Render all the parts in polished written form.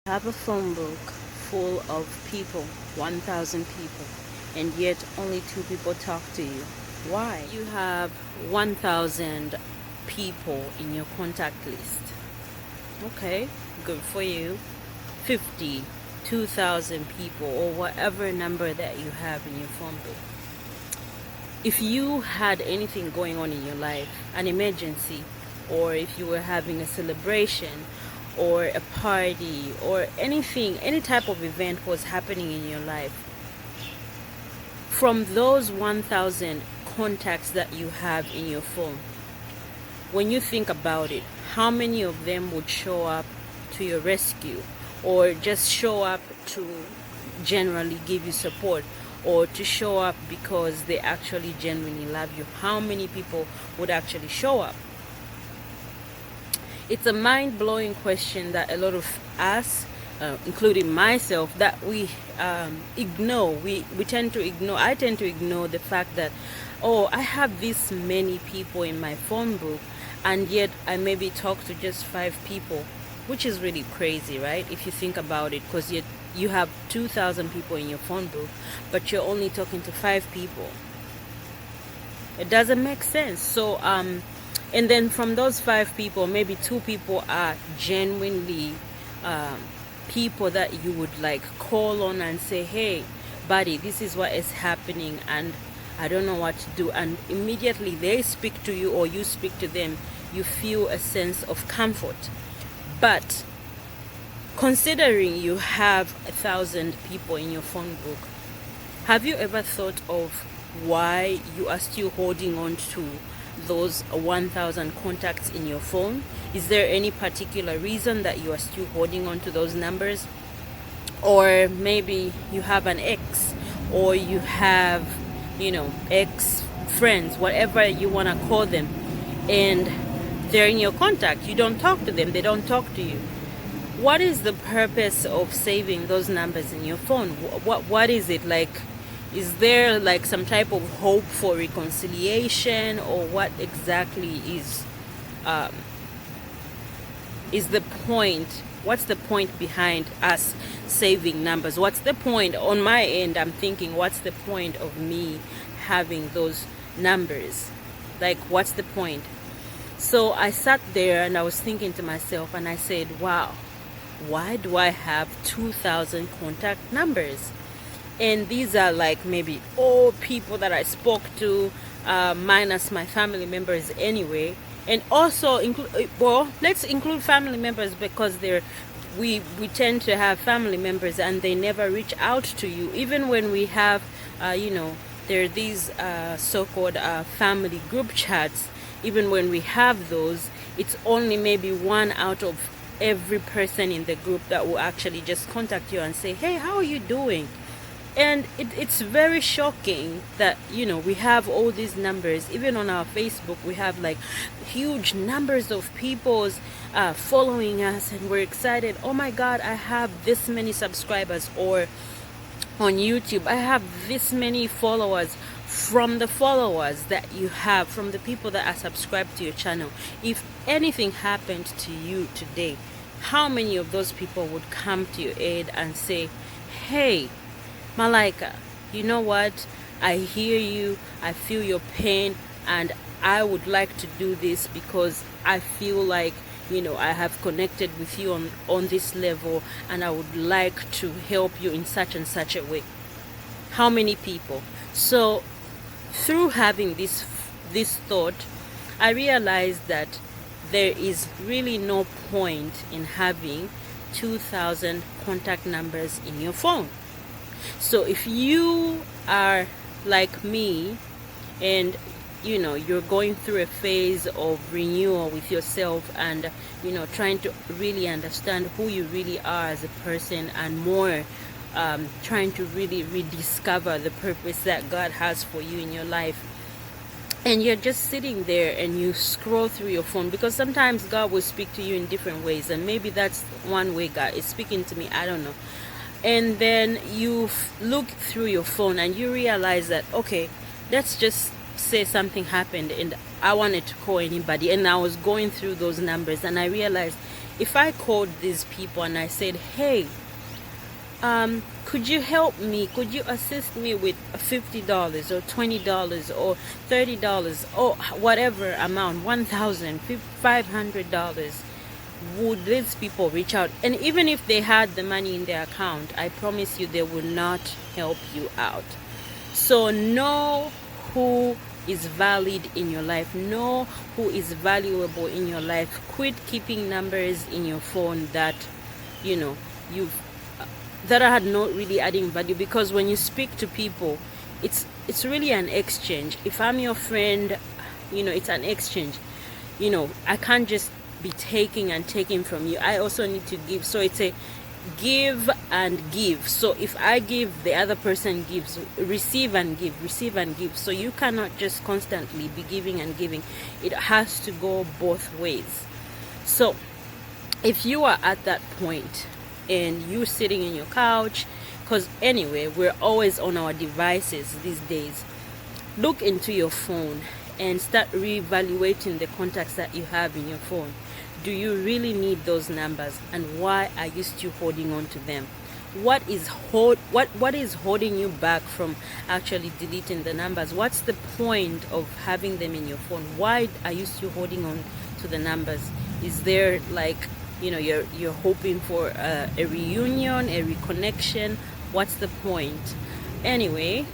Have a phone book full of people, 1,000 people, and yet only two people talk to you. Why? You have 1,000 people in your contact list. Okay, good for you. 50, 2,000 people, or whatever number that you have in your phone book. If you had anything going on in your life, an emergency, or if you were having a celebration, or a party, or anything, any type of event was happening in your life, from those 1,000 contacts that you have in your phone, when you think about it, how many of them would show up to your rescue, or just show up to generally give you support, or to show up because they actually genuinely love you? How many people would actually show up? It's a mind-blowing question that a lot of us, including myself, that we ignore. We tend to ignore. I tend to ignore the fact that, oh, I have this many people in my phone book, and yet I maybe talk to just 5 people, which is really crazy, right? If you think about it, because you have 2,000 people in your phone book, but you're only talking to 5 people. It doesn't make sense. So and then from those 5 people, maybe 2 people are genuinely people that you would like call on and say, hey buddy, this is what is happening and I don't know what to do, and immediately they speak to you or you speak to them. You feel a sense of comfort. But considering you have 1,000 people in your phone book, have you ever thought of why you are still holding on to those 1,000 contacts in your phone? Is there any particular reason that you are still holding on to those numbers? Or maybe you have an ex, or you have, ex friends, whatever you want to call them, and they're in your contact. You don't talk to them, they don't talk to you. What is the purpose of saving those numbers in your phone? What is it like? Is there like some type of hope for reconciliation, or what exactly is the point? What's the point behind us saving numbers? What's the point? On my end, I'm thinking, what's the point of me having those numbers? Like, what's the point? So I sat there and I was thinking to myself, and I said, wow, why do I have 2,000 contact numbers? And these are like maybe all people that I spoke to, minus my family members anyway. And also let's include family members, because we tend to have family members and they never reach out to you. Even when we have there are these so-called family group chats. Even when we have those, it's only maybe 1 out of every person in the group that will actually just contact you and say, hey, how are you doing? And it's very shocking that we have all these numbers. Even on our Facebook, we have like huge numbers of people's following us, and we're excited. Oh my God, I have this many subscribers. Or on YouTube, I have this many followers. From the followers that you have, from the people that are subscribed to your channel, if anything happened to you today, how many of those people would come to your aid and say, hey Malaika, you know what, I hear you, I feel your pain, and I would like to do this because I feel like I have connected with you on this level, and I would like to help you in such and such a way. How many people? So through having this thought, I realized that there is really no point in having 2,000 contact numbers in your phone. So if you are like me and you're going through a phase of renewal with yourself, and trying to really understand who you really are as a person, and more trying to really rediscover the purpose that God has for you in your life, and you're just sitting there and you scroll through your phone, because sometimes God will speak to you in different ways, and maybe that's one way God is speaking to me, I don't know. And then you look through your phone and you realize that, okay, let's just say something happened and I wanted to call anybody, and I was going through those numbers and I realized, if I called these people and I said, hey, could you help me? Could you assist me with $50 or $20 or $30 or whatever amount, $1,000, $500? Would these people reach out? And even if they had the money in their account, I promise you they will not help you out. So know who is valid in your life. Know who is valuable in your life. Quit keeping numbers in your phone that you've that are not really adding value, because when you speak to people, it's really an exchange. If I'm your friend, it's an exchange. I can't just be taking and taking from you. I also need to give. So it's a give and give. So if I give, the other person gives. Receive and give, receive and give. So you cannot just constantly be giving and giving. It has to go both ways. So if you are at that point and you're sitting in your couch, because anyway, we're always on our devices these days, look into your phone and start reevaluating the contacts that you have in your phone. Do you really need those numbers, and why are you still holding on to them? What is holding you back from actually deleting the numbers? What's the point of having them in your phone? Why are you still holding on to the numbers? Is there you're hoping for a reunion, a reconnection? What's the point? Anyway,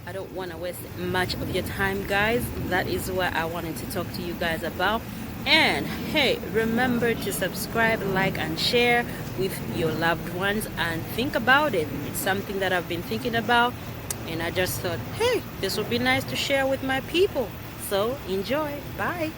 I don't want to waste much of your time, guys. That is what I wanted to talk to you guys about. And hey, remember to subscribe, like, and share with your loved ones, and think about it. It's something that I've been thinking about, and I just thought, hey, this would be nice to share with my people. So enjoy. Bye.